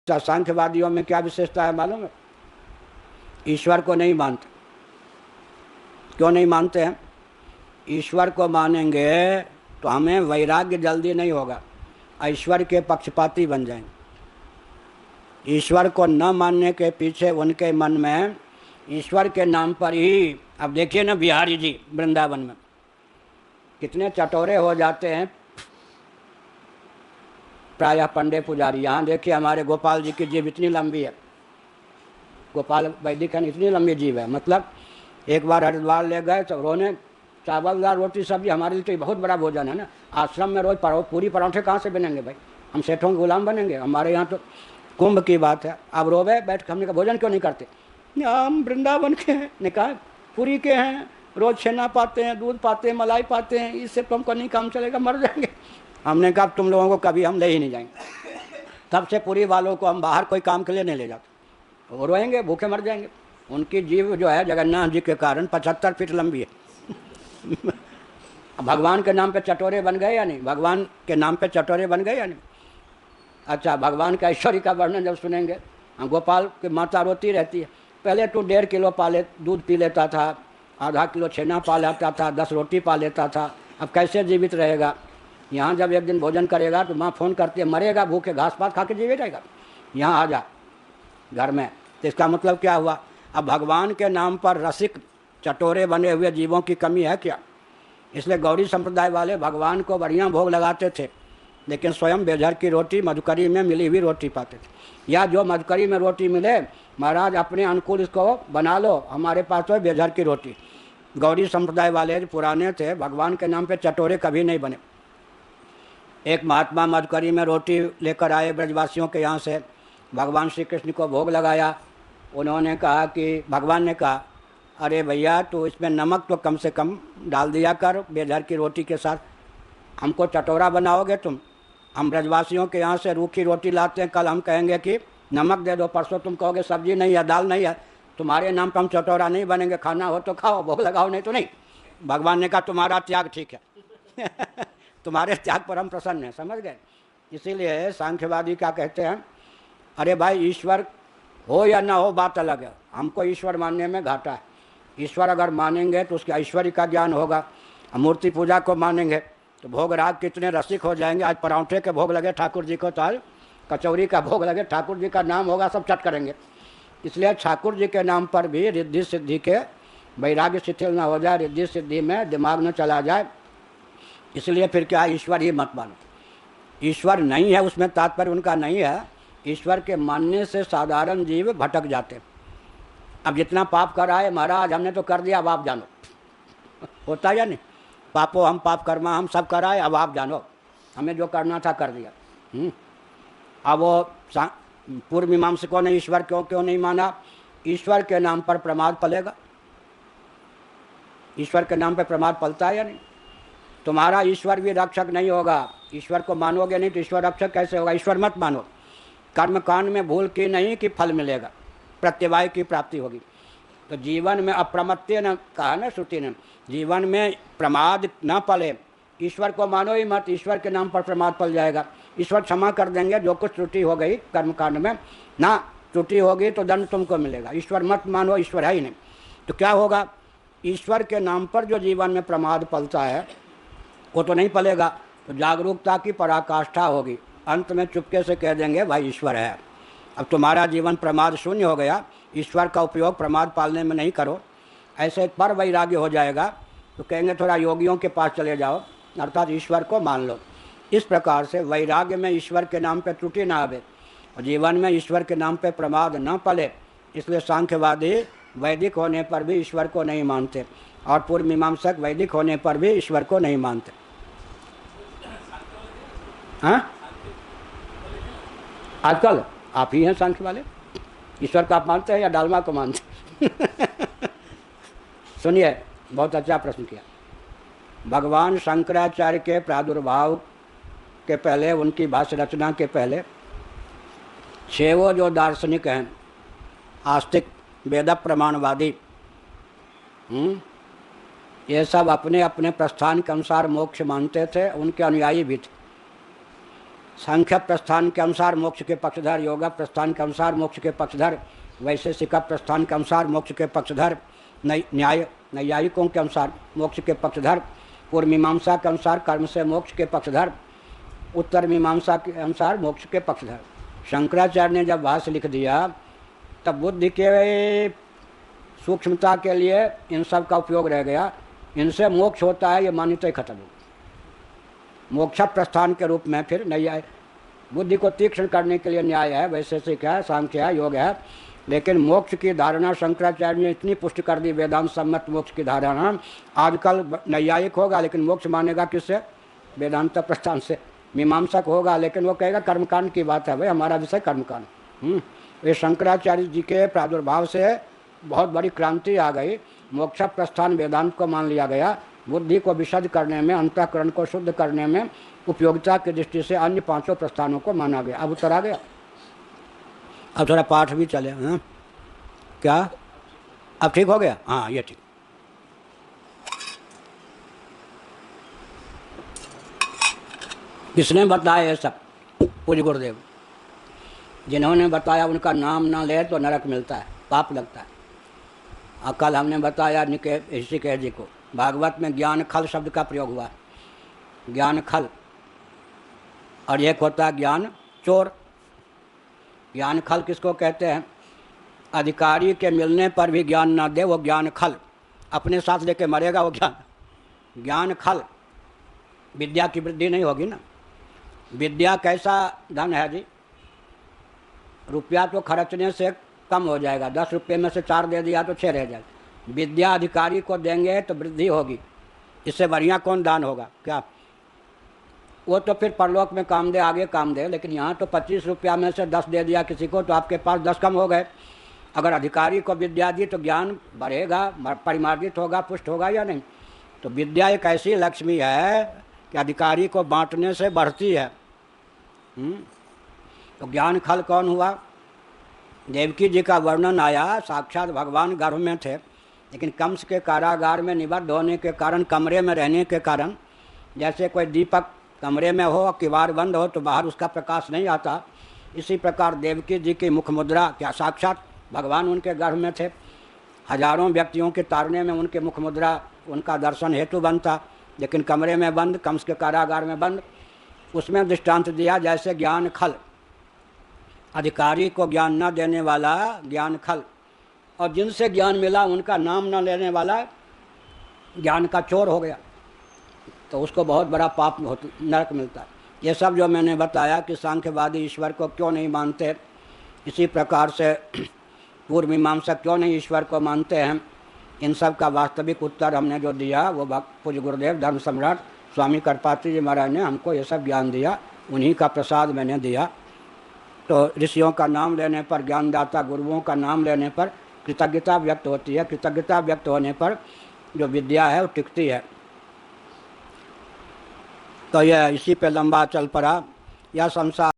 तो सांख्यवादियों में क्या विशेषता है मालूम है? ईश्वर को नहीं मानते। क्यों नहीं मानते हैं? ईश्वर को मानेंगे तो हमें वैराग्य जल्दी नहीं होगा, ईश्वर के पक्षपाती बन जाएंगे। ईश्वर को न मानने के पीछे उनके मन में ईश्वर के नाम पर ही, अब देखिए ना बिहारी जी वृंदावन में कितने चटोरे हो जाते हैं, प्रायः पंडे पुजारी। यहाँ देखिए हमारे गोपाल जी की जीभ इतनी लंबी है, गोपाल वैदिक है, इतनी लंबी जीभ है। मतलब एक बार हरिद्वार ले गए तो उन्होंने चावल दाल रोटी सब्जी, हमारे लिए तो ये बहुत बड़ा भोजन है ना। आश्रम में रोज पूरी पराठे कहाँ से बनेंगे भाई? हम सेठों के गुलाम बनेंगे? हमारे यहाँ तो कुंभ की बात है। अब रोवे बैठ के हमने कहा भोजन क्यों नहीं करते? हम वृंदावन के हैं। ने कहा पूरी के हैं, रोज छेना पाते हैं, दूध पाते हैं, मलाई पाते हैं, इससे तुमको नहीं काम चलेगा, मर जाएंगे। हमने कहा तुम लोगों को कभी हम ले ही नहीं जाएंगे। तब से पूरी वालों को हम बाहर कोई काम के लिए नहीं ले जाते, वो रोएंगे, भूखे मर जाएंगे। उनकी जीव जो है जगन्नाथ जी के कारण 75 फीट लंबी है। भगवान के नाम पे चटोरे बन गए या नहीं? भगवान के नाम पे चटोरे बन गए या नहीं? अच्छा, भगवान का ऐश्वर्य का वर्णन जब सुनेंगे, गोपाल की माता रोती रहती है, पहले तो 1.5 किलो दूध पी लेता था, आधा किलो छेना पा लेता था, 10 रोटी पा लेता था, अब कैसे जीवित रहेगा? यहाँ जब एक दिन भोजन करेगा तो माँ फ़ोन करती है, मरेगा भूखे, घास पात खा के जीवित रहेगा, यहाँ आ जा घर में। तो इसका मतलब क्या हुआ? अब भगवान के नाम पर रसिक चटोरे बने हुए जीवों की कमी है क्या? इसलिए गौड़ी संप्रदाय वाले भगवान को बढ़िया भोग लगाते थे, लेकिन स्वयं बेझर की रोटी मधुकरी में मिली हुई रोटी पाते थे। या जो मधुकरी में रोटी मिले, महाराज अपने अनुकूल इसको बना लो, हमारे पास तो बेझर की रोटी। गौड़ी संप्रदाय वाले जो पुराने थे, भगवान के नाम पे चटोरे कभी नहीं बने। एक महात्मा मधुकरी में रोटी लेकर आए ब्रजवासियों के यहाँ से, भगवान श्री कृष्ण को भोग लगाया। उन्होंने कहा कि, भगवान ने कहा, अरे भैया तो इसमें नमक तो कम से कम डाल दिया कर, बेझर की रोटी के साथ हमको चटोरा बनाओगे तुम? हम ब्रजवासियों के यहाँ से रूखी रोटी लाते हैं, कल हम कहेंगे कि नमक दे दो, परसों तुम कहोगे सब्जी नहीं है, दाल नहीं है, तुम्हारे नाम पर हम चटोरा नहीं बनेंगे, खाना हो तो खाओ, भोग लगाओ नहीं तो नहीं। भगवान ने कहा तुम्हारा त्याग ठीक है। तुम्हारे त्याग पर हम प्रसन्न हैं, समझ गए? इसीलिए सांख्यवादी क्या कहते हैं, अरे भाई ईश्वर हो या ना हो बात अलग है, हमको ईश्वर मानने में घाटा है। ईश्वर अगर मानेंगे तो उसके ऐश्वर्य का ज्ञान होगा। मूर्ति पूजा को मानेंगे तो भोग राग कितने रसिक हो जाएंगे। आज परांठे के भोग लगे ठाकुर जी को, तो आज कचौरी का भोग लगे, ठाकुर जी का नाम होगा, सब चट करेंगे। इसलिए ठाकुर जी के नाम पर भी रिद्धि सिद्धि के वैराग्य शिथिल न हो जाए, रिद्धि सिद्धि में दिमाग न चला जाए। इसलिए फिर क्या, ईश्वर ही मत मानो। ईश्वर नहीं है उसमें तात्पर्य उनका नहीं है, ईश्वर के मानने से साधारण जीव भटक जाते। अब जितना पाप करा है महाराज हमने तो कर दिया, अब आप जानो। होता या नहीं? पापो हम पाप कर्मा हम सब कराए, अब आप जानो, हमें जो करना था कर दिया। अब वो पूर्व मीमांसकों ने ईश्वर क्यों नहीं माना? ईश्वर के नाम पर प्रमाद पलेगा। ईश्वर के नाम पर प्रमाद पलता है या नहीं? तुम्हारा ईश्वर भी रक्षक नहीं होगा। ईश्वर को मानोगे नहीं तो ईश्वर रक्षक कैसे होगा? ईश्वर मत मानो। कर्म कांड में भूल की नहीं कि फल मिलेगा, प्रत्यवाय की प्राप्ति होगी। तो जीवन में अप्रमत्य न कहा ना श्रुति ने, जीवन में प्रमाद न पले। ईश्वर को मानो ही मत, ईश्वर के नाम पर प्रमाद पल जाएगा। ईश्वर क्षमा कर देंगे जो कुछ त्रुटि हो गई कर्मकांड में, ना त्रुटि होगी तो दंड तुमको मिलेगा। ईश्वर मत मानो, ईश्वर है ही नहीं। तो क्या होगा? ईश्वर के नाम पर जो जीवन में प्रमाद पलता है वो तो नहीं पलेगा, तो जागरूकता की पराकाष्ठा होगी। अंत में चुपके से कह देंगे भाई ईश्वर है। अब तुम्हारा जीवन प्रमाद शून्य हो गया, ईश्वर का उपयोग प्रमाद पालने में नहीं करो, ऐसे पर वैराग्य हो जाएगा। तो कहेंगे थोड़ा योगियों के पास चले जाओ, अर्थात ईश्वर को मान लो। इस प्रकार से वैराग्य में ईश्वर के नाम पे त्रुटि ना आवे और जीवन में ईश्वर के नाम पे प्रमाद न पले। इसलिए सांख्यवादी वैदिक होने पर भी ईश्वर को नहीं मानते और पूर्व मीमांसक वैदिक होने पर भी ईश्वर को नहीं मानते। हाँ, आजकल आप ही हैं सांख्य वाले। ईश्वर को आप मानते हैं या डालमा को मानते हैं? सुनिए, बहुत अच्छा प्रश्न किया। भगवान शंकराचार्य के प्रादुर्भाव के पहले, उनकी भाष्य रचना के पहले, छह जो दार्शनिक हैं आस्तिक वेद प्रमाणवादी, ये सब अपने अपने प्रस्थान के अनुसार मोक्ष मानते थे, उनके अनुयायी भी थे। सांख्य प्रस्थान के अनुसार मोक्ष के पक्षधर, योगा प्रस्थान के अनुसार मोक्ष के पक्षधर, वैशेषिक प्रस्थान के अनुसार मोक्ष के पक्षधर, नैयायिकों के अनुसार मोक्ष के पक्षधर, पूर्व मीमांसा के अनुसार कर्म से मोक्ष के पक्षधर, उत्तर मीमांसा के अनुसार मोक्ष के पक्षधर। शंकराचार्य ने जब भाष्य लिख दिया तब बुद्धि के सूक्ष्मता के लिए इन सब का उपयोग रह गया। इनसे मोक्ष होता है ये मान्यता ही खत्म हो। मोक्ष प्रस्थान के रूप में फिर न्याय, बुद्धि को तीक्ष्ण करने के लिए न्याय है, वैशेषिक है, सांख्य है, योग है। लेकिन मोक्ष की धारणा शंकराचार्य ने इतनी पुष्ट कर दी, वेदांत सम्मत मोक्ष की धारणा। आजकल नैयायिक होगा लेकिन मोक्ष मानेगा किससे? वेदांत प्रस्थान से। मीमांसक होगा लेकिन वो कहेगा कर्मकांड की बात है, भाई हमारा विषय कर्मकांड। ये शंकराचार्य जी के प्रादुर्भाव से बहुत बड़ी क्रांति आ गई। मोक्ष प्रस्थान वेदांत को मान लिया गया। बुद्धि को विशद करने में, अंतःकरण को शुद्ध करने में उपयोगिता की दृष्टि से अन्य पांचों प्रस्थानों को माना गया। अब उत्तर आ गया। अब थोड़ा पाठ भी चले। हाँ क्या अब ठीक हो गया? हाँ ये ठीक। किसने बताया ये सब? पूज्य गुरुदेव। जिन्होंने बताया उनका नाम ना ले तो नरक मिलता है, पाप लगता है। कल हमने बताया ऋषिकेश जी को, भागवत में ज्ञान खल शब्द का प्रयोग हुआ। ज्ञान खल, और एक होता है ज्ञान चोर। ज्ञान खल किसको कहते हैं? अधिकारी के मिलने पर भी ज्ञान ना दे वो ज्ञान खल, अपने साथ लेके मरेगा वो ज्ञान खल। विद्या की वृद्धि नहीं होगी ना। विद्या कैसा धन है जी? रुपया तो खर्चने से कम हो जाएगा, 10 रुपये में से 4 दे दिया तो 6 रह जाएगा। विद्या अधिकारी को देंगे तो वृद्धि होगी। इससे बढ़िया कौन दान होगा? क्या वो तो फिर परलोक में काम दे, आगे काम दे। लेकिन यहाँ तो 25 रुपया में से 10 दे दिया किसी को तो आपके पास 10 कम हो गए। अगर अधिकारी को विद्या दी तो ज्ञान बढ़ेगा, परिमार्जित होगा, पुष्ट होगा या नहीं? तो विद्या एक ऐसी लक्ष्मी है कि अधिकारी को बांटने से बढ़ती है। तो ज्ञान खल कौन हुआ? देवकी जी का वर्णन आया, साक्षात भगवान गर्भ में थे, लेकिन कंस के कारागार में निबद्ध होने के कारण, कमरे में रहने के कारण, जैसे कोई दीपक कमरे में हो, किवाड़ बंद हो तो बाहर उसका प्रकाश नहीं आता, इसी प्रकार देवकी जी की मुख मुद्रा, क्या साक्षात भगवान उनके गर्भ में थे, हजारों व्यक्तियों के तारने में उनके मुख मुद्रा उनका दर्शन हेतु बनता, लेकिन कमरे में बंद, कंस के कारागार में बंद। उसमें दृष्टांत दिया जैसे ज्ञान खल, अधिकारी को ज्ञान न देने वाला ज्ञान खल, और जिनसे ज्ञान मिला उनका नाम न लेने वाला ज्ञान का चोर हो गया, तो उसको बहुत बड़ा पाप नरक मिलता है। ये सब जो मैंने बताया कि सांख्यवादी ईश्वर को क्यों नहीं मानते, इसी प्रकार से पूर्व मीमांसक क्यों नहीं ईश्वर को मानते हैं, इन सब का वास्तविक उत्तर हमने जो दिया वो पूज्य गुरुदेव धर्म सम्राट स्वामी करपात्री जी महाराज ने हमको ये सब ज्ञान दिया, उन्हीं का प्रसाद मैंने दिया। तो ऋषियों का नाम लेने पर, ज्ञानदाता गुरुओं का नाम लेने पर कृतज्ञता व्यक्त होती है। कृतज्ञता व्यक्त होने पर जो विद्या है वो टिकती है। तो यह इसी पे लंबा चल पड़ा। यह संसार